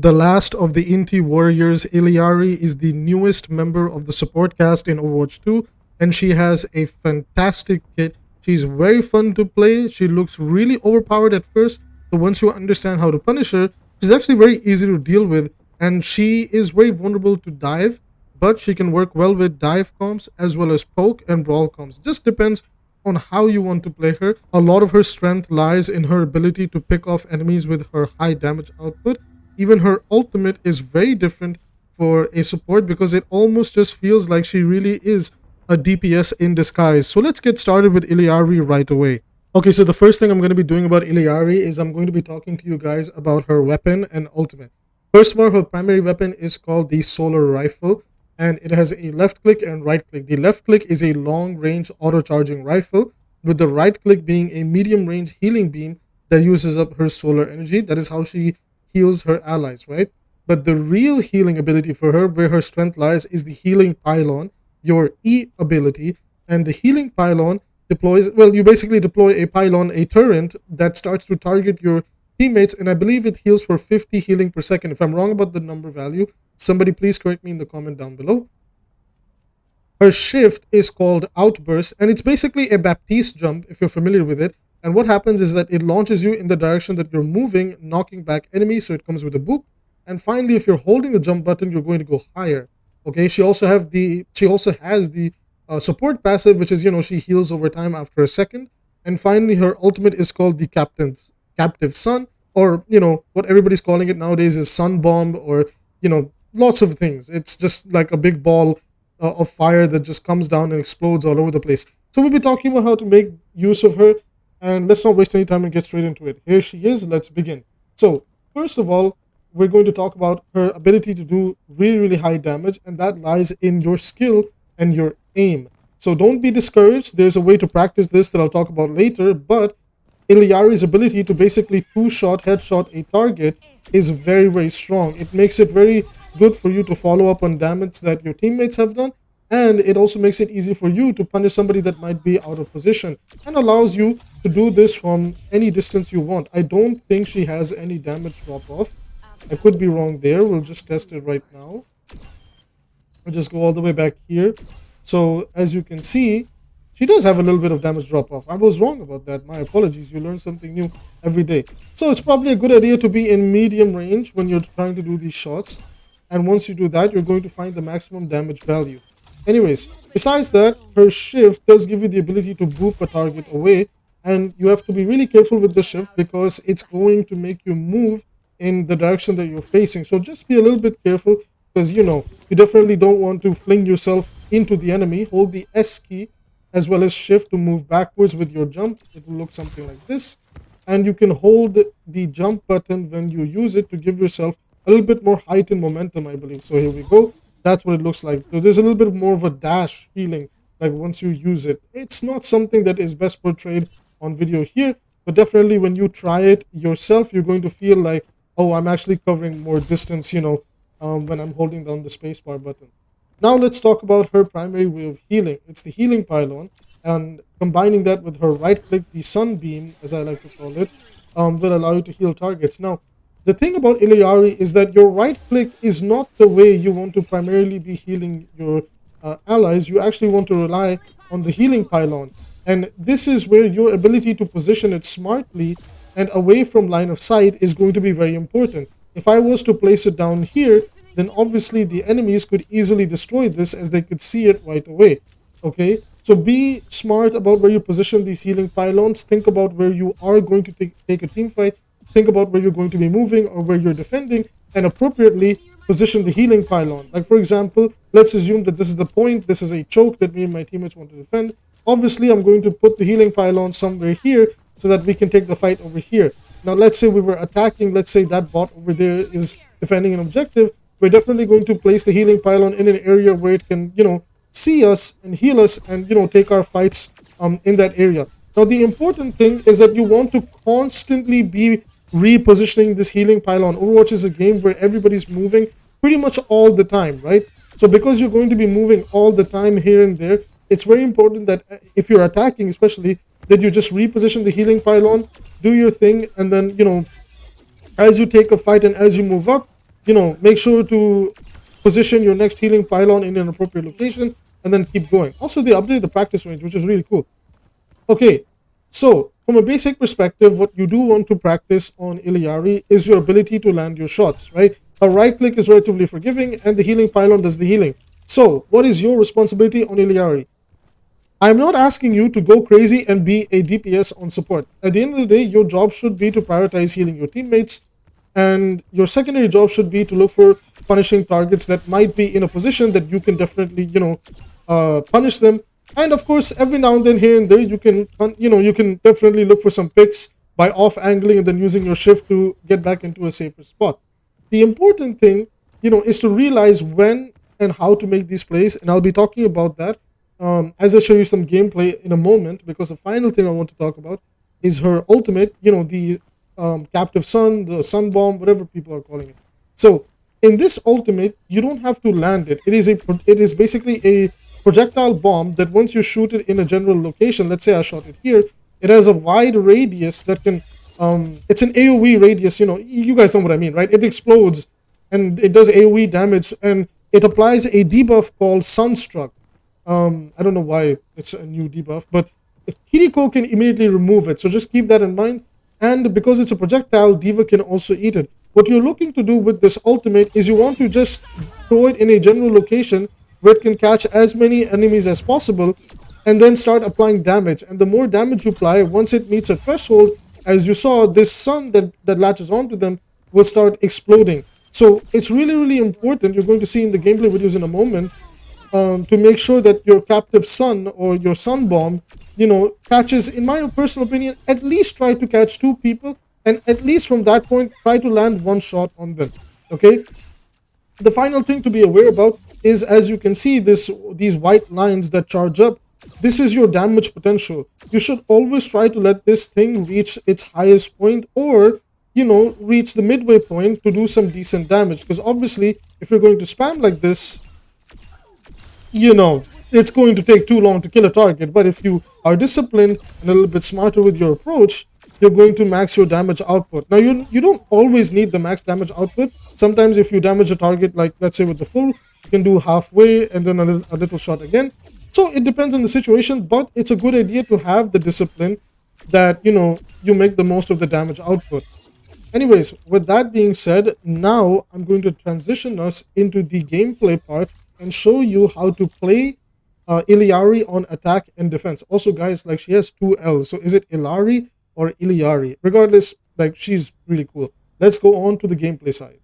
The last of the Inti warriors, Illari is the newest member of the support cast in Overwatch 2, and she has a fantastic kit. She's very fun to play. She looks really overpowered at first, but once you understand how to punish her, she's actually very easy to deal with, and she is very vulnerable to dive, but she can work well with dive comps as well as poke and brawl comps. Just depends on how you want to play her. A lot of her strength lies in her ability to pick off enemies with her high damage output. Even her ultimate is very different for a support because it almost just feels like she really is a DPS in disguise. So let's get started with Illari right away. Okay, so the first thing I'm going to be doing about Illari is I'm going to be talking to you guys about her weapon and ultimate. First of all, her primary weapon is called the Solar Rifle, and it has a left click and right click. The left click is a long range auto charging rifle, with the right click being a medium range healing beam that uses up her solar energy. That is how she heals her allies, right? But the real healing ability for her, where her strength lies, is the healing pylon, your E ability. And the healing pylon deploys, well, you basically deploy a pylon, a turret that starts to target your teammates, and I believe it heals for 50 healing per second. If I'm wrong about the number value, somebody please correct me in the comment down below. Her shift is called Outburst, and it's basically a Baptiste jump if you're familiar with it. And what happens is that it launches you in the direction that you're moving, knocking back enemies, so it comes with a boop. And finally, if you're holding the jump button, you're going to go higher. Okay, she also has the support passive, which is, she heals over time after a second. And finally, her ultimate is called the Captive Sun, or what everybody's calling it nowadays is Sun Bomb, or lots of things. It's just like a big ball of fire that just comes down and explodes all over the place. So we'll be talking about how to make use of her. And let's not waste any time and get straight into it. Here she is. Let's begin. So, first of all, we're going to talk about her ability to do really, really high damage, and that lies in your skill and your aim. So don't be discouraged. There's a way to practice this that I'll talk about later, but Illari's ability to basically two-shot, headshot a target is very, very strong. It makes it very good for you to follow up on damage that your teammates have done, and it also makes it easy for you to punish somebody that might be out of position, and allows you to do this from any distance you want. I don't think she has any damage drop off. I could be wrong there. We'll just test it right now. We'll just go all the way back here. So as you can see, she does have a little bit of damage drop off. I was wrong about that. My apologies. You learn something new every day. So it's probably a good idea to be in medium range when you're trying to do these shots. And once you do that, you're going to find the maximum damage value. Anyways, besides that, her shift does give you the ability to boop a target away, and you have to be really careful with the shift because it's going to make you move in the direction that you're facing. So just be a little bit careful because, you definitely don't want to fling yourself into the enemy. Hold the S key as well as shift to move backwards with your jump. It will look something like this. And you can hold the jump button when you use it to give yourself a little bit more height and momentum, I believe. So here we go. That's what it looks like. So there's a little bit more of a dash feeling like once you use it. It's not something that is best portrayed on video here, but definitely when you try it yourself, you're going to feel like, oh, I'm actually covering more distance, when I'm holding down the spacebar button. Now let's talk about her primary way of healing. It's the healing pylon, and combining that with her right click, the sunbeam, as I like to call it, will allow you to heal targets. Now, the thing about Illari is that your right click is not the way you want to primarily be healing your allies. You actually want to rely on the healing pylon. And this is where your ability to position it smartly and away from line of sight is going to be very important. If I was to place it down here, then obviously the enemies could easily destroy this as they could see it right away. Okay, so be smart about where you position these healing pylons. Think about where you are going to take a team fight. Think about where you're going to be moving or where you're defending, and appropriately position the healing pylon. Like, for example, let's assume that this is the point. This is a choke that me and my teammates want to defend. Obviously, I'm going to put the healing pylon somewhere here so that we can take the fight over here. Now, let's say we were attacking. Let's say that bot over there is defending an objective. We're definitely going to place the healing pylon in an area where it can, see us and heal us and, take our fights in that area. Now, the important thing is that you want to constantly be repositioning this healing pylon. Overwatch is a game where everybody's moving pretty much all the time, right? So because you're going to be moving all the time here and there, it's very important that if you're attacking especially, that you just reposition the healing pylon, do your thing, and then, as you take a fight and as you move up, make sure to position your next healing pylon in an appropriate location, and then keep going. Also, they updated the practice range, which is really cool. Okay, so from a basic perspective, what you do want to practice on Illari is your ability to land your shots, right? A right click is relatively forgiving, and the healing pylon does the healing. So, what is your responsibility on Illari? I'm not asking you to go crazy and be a DPS on support. At the end of the day, your job should be to prioritize healing your teammates, and your secondary job should be to look for punishing targets that might be in a position that you can definitely, punish them. And of course, every now and then, here and there, you can definitely look for some picks by off angling and then using your shift to get back into a safer spot. The important thing, is to realize when and how to make these plays, and I'll be talking about that as I show you some gameplay in a moment, because the final thing I want to talk about is her ultimate, the captive sun, the sun bomb, whatever people are calling it. So in this ultimate, you don't have to land it. It is basically a projectile bomb that once you shoot it in a general location, let's say I shot it here, it has a wide radius that can it's an AoE radius, you guys know what I mean, right? It explodes and it does AoE damage, and it applies a debuff called Sunstruck. I don't know why it's a new debuff, but Kiriko can immediately remove it, so just keep that in mind. And because it's a projectile, D.Va can also eat it. What you're looking to do with this ultimate is you want to just throw it in a general location where it can catch as many enemies as possible, and then start applying damage. And the more damage you apply, once it meets a threshold, as you saw, this sun that latches onto them will start exploding. So it's really, really important. You're going to see in the gameplay videos in a moment, to make sure that your captive sun or your sun bomb, catches, in my personal opinion, at least try to catch two people, and at least from that point, try to land one shot on them. Okay? The final thing to be aware about is, as you can see, these white lines that charge up, this is your damage potential. You should always try to let this thing reach its highest point, or reach the midway point to do some decent damage. Because obviously, if you're going to spam like this, it's going to take too long to kill a target. But if you are disciplined and a little bit smarter with your approach, you're going to max your damage output. Now, you don't always need the max damage output. Sometimes if you damage a target, like let's say with the full, you can do halfway and then a little shot again. So it depends on the situation, but it's a good idea to have the discipline that, you make the most of the damage output. Anyways, with that being said, now I'm going to transition us into the gameplay part and show you how to play Illari on attack and defense. Also, guys, like, she has two L's. So is it Illari or Illari? Regardless, like, she's really cool. Let's go on to the gameplay side.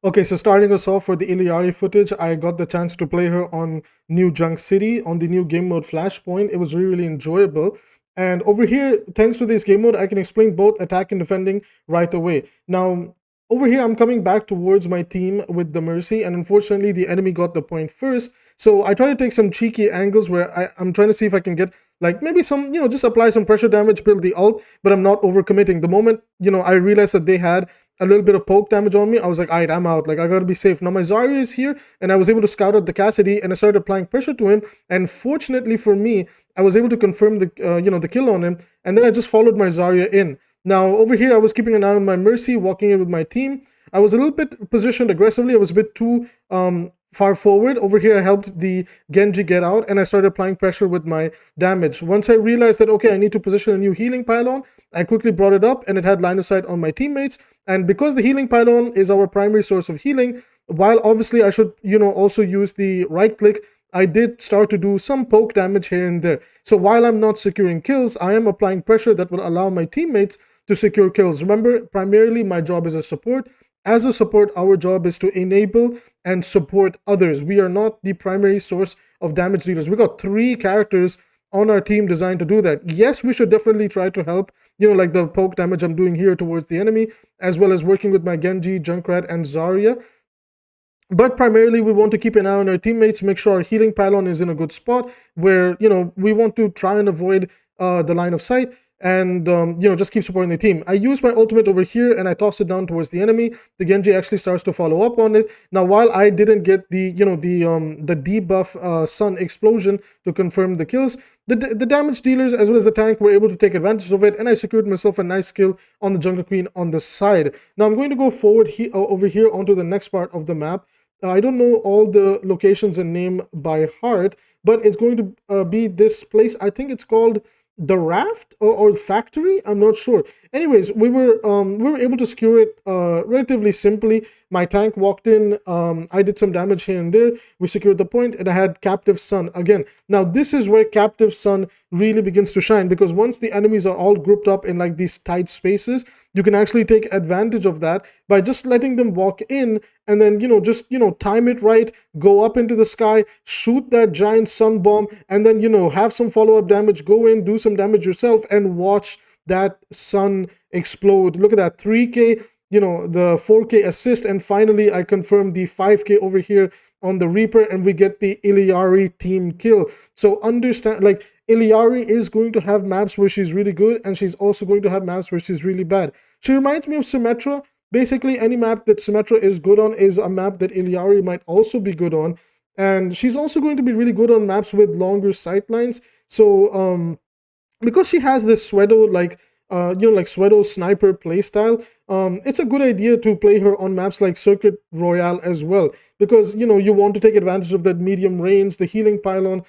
Okay, so starting us off for the Illari footage, I got the chance to play her on New Junk City on the new game mode Flashpoint. It was really, really enjoyable. And over here, thanks to this game mode, I can explain both attack and defending right away. Now, over here, I'm coming back towards my team with the Mercy, and unfortunately, the enemy got the point first. So I try to take some cheeky angles where I'm trying to see if I can get, like, maybe some, just apply some pressure damage, build the ult, but I'm not overcommitting. The moment, I realized that they had a little bit of poke damage on me, I was like, alright, I'm out. Like, I gotta be safe. Now my Zarya is here, and I was able to scout out the Cassidy, and I started applying pressure to him. And fortunately for me, I was able to confirm the, the kill on him, and then I just followed my Zarya in. Now, over here, I was keeping an eye on my Mercy, walking in with my team. I was a little bit positioned aggressively. I was a bit too far forward. Over here, I helped the Genji get out, and I started applying pressure with my damage. Once I realized that, okay, I need to position a new healing pylon, I quickly brought it up, and it had line of sight on my teammates. And because the healing pylon is our primary source of healing, while obviously I should, also use the right click, I did start to do some poke damage here and there. So while I'm not securing kills, I am applying pressure that will allow my teammates to secure kills. Remember, primarily my job is a support. As a support, our job is to enable and support others. We are not the primary source of damage dealers. We got 3 characters on our team designed to do that. Yes, we should definitely try to help, like the poke damage I'm doing here towards the enemy, as well as working with my Genji, Junkrat, and Zarya. But primarily, we want to keep an eye on our teammates, make sure our healing pylon is in a good spot where, we want to try and avoid the line of sight. and just keep supporting the team. I use my ultimate over here and I toss it down towards the enemy. The Genji actually starts to follow up on it. Now, while I didn't get the the debuff sun explosion to confirm the kills, the damage dealers as well as the tank were able to take advantage of it, and I secured myself a nice kill on the Jungle Queen on the side. Now I'm going to go forward over here onto the next part of the map. I don't know all the locations and name by heart, but it's going to be this place. I think it's called the raft or factory. I'm not sure. Anyways, we were able to secure it relatively simply. My tank walked in. I did some damage here and there. We secured the point, and I had captive sun again. Now this is where captive sun really begins to shine, because once the enemies are all grouped up in like these tight spaces, you can actually take advantage of that by just letting them walk in, and then just time it right, go up into the sky, shoot that giant sun bomb, and then have some follow-up damage, go in, do some damage yourself, and watch that sun explode. Look at that, 3k, the 4k assist, and finally I confirmed the 5k over here on the Reaper, and we get the Illari team kill. So understand, like, Illari is going to have maps where she's really good, and she's also going to have maps where she's really bad. She reminds me of Symmetra. Basically, any map that Symmetra is good on is a map that Illari might also be good on, and she's also going to be really good on maps with longer sightlines. So because she has this Swedo like Swedo sniper playstyle, it's a good idea to play her on maps like Circuit Royale as well, because you want to take advantage of that medium range. The healing pylon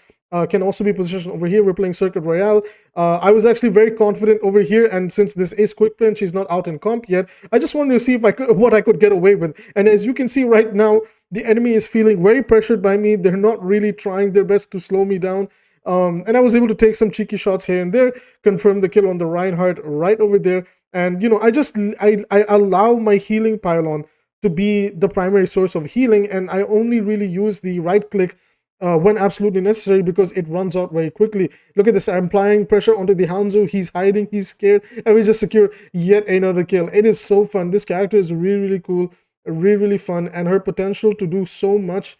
can also be positioned over here. We're playing Circuit Royale. I was actually very confident over here, and since this is quick play and she's not out in comp yet, I just wanted to see if what I could get away with. And as you can see right now, the enemy is feeling very pressured by me. They're not really trying their best to slow me down. And I was able to take some cheeky shots here and there, confirm the kill on the Reinhardt right over there. And I allow my healing pylon to be the primary source of healing, and I only really use the right click when absolutely necessary, because it runs out very quickly. Look at this, I'm applying pressure onto the Hanzo. He's hiding, he's scared, and we just secure yet another kill. It is so fun. This character is really cool, really fun, and her potential to do so much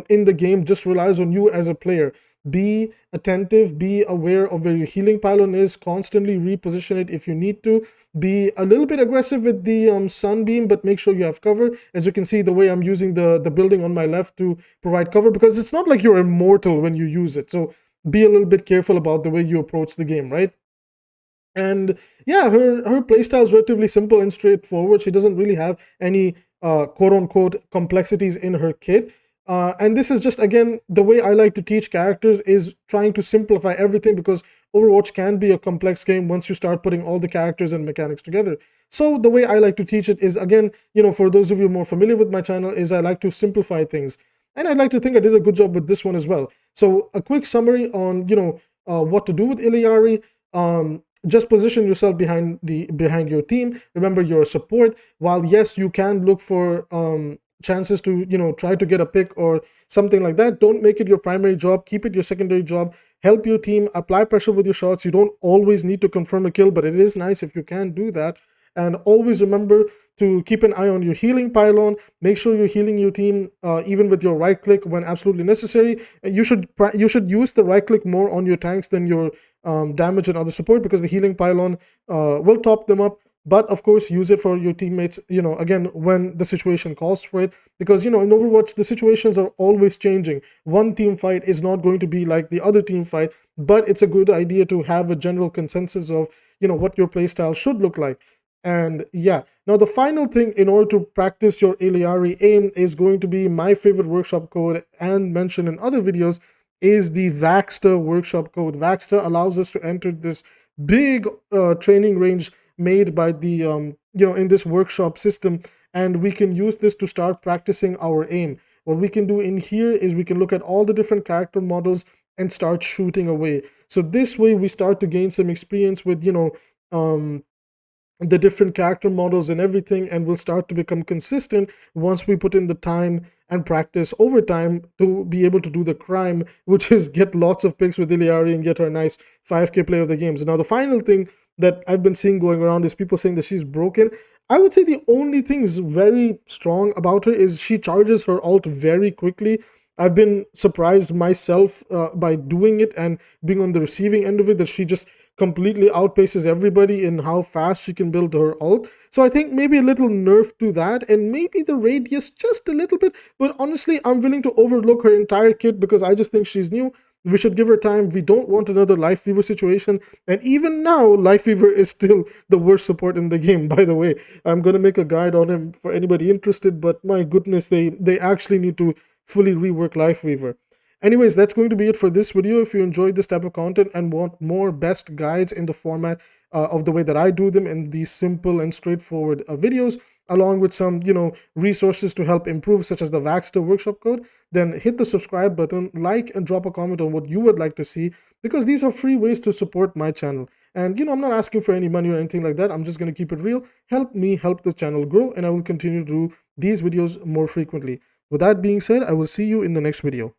in the game just relies on you as a player. Be attentive, be aware of where your healing pylon is, constantly reposition it if you need to. Be a little bit aggressive with the sunbeam, but make sure you have cover. As you can see, the way I'm using the building on my left to provide cover, because it's not like you're immortal when you use it. So be a little bit careful about the way you approach the game, right? And yeah, her playstyle is relatively simple and straightforward. She doesn't really have any quote-unquote complexities in her kit. And this is just, again, the way I like to teach characters is trying to simplify everything, because Overwatch can be a complex game once you start putting all the characters and mechanics together. So the way I like to teach it is, again, for those of you more familiar with my channel, is I like to simplify things. And I'd like to think I did a good job with this one as well. So a quick summary on, what to do with Illari. Just position yourself behind your team. Remember, you're a support. While yes, you can look for chances to try to get a pick or something like that, don't make it your primary job. Keep it your secondary job. Help your team, apply pressure with your shots. You don't always need to confirm a kill, but it is nice if you can do that. And always remember to keep an eye on your healing pylon. Make sure you're healing your team even with your right click when absolutely necessary. You should use the right click more on your tanks than your damage and other support, because the healing pylon will top them up. But of course, use it for your teammates, again, when the situation calls for it. Because, in Overwatch, the situations are always changing. One team fight is not going to be like the other team fight, but it's a good idea to have a general consensus of, what your playstyle should look like. And yeah, now the final thing in order to practice your Illari aim is going to be my favorite workshop code, and mentioned in other videos, is the 𝐒𝐿𝐼 workshop code. 𝐒𝐿𝐼 allows us to enter this big training range made by the in this workshop system, and we can use this to start practicing our aim. What we can do in here is we can look at all the different character models and start shooting away. So this way we start to gain some experience with the different character models and everything, and will start to become consistent once we put in the time and practice over time to be able to do the crime, which is get lots of picks with Illari and get her nice 5k play of the games. Now the final thing that I've been seeing going around is people saying that she's broken. I would say the only thing is very strong about her is she charges her ult very quickly. I've been surprised myself by doing it and being on the receiving end of it, that she just completely outpaces everybody in how fast she can build her ult. So I think maybe a little nerf to that, and maybe the radius just a little bit. But honestly, I'm willing to overlook her entire kit because I just think she's new. We should give her time. We don't want another Life Fever situation. And even now, Life Fever is still the worst support in the game. By the way, I'm going to make a guide on him for anybody interested. But my goodness, they actually need to fully rework Life Weaver. Anyways, that's going to be it for this video. If you enjoyed this type of content and want more best guides in the format of the way that I do them in these simple and straightforward videos, along with some, resources to help improve, such as the Waxter workshop code, then hit the subscribe button, like, and drop a comment on what you would like to see, because these are free ways to support my channel. And, I'm not asking for any money or anything like that. I'm just going to keep it real. Help me help the channel grow, and I will continue to do these videos more frequently. With that being said, I will see you in the next video.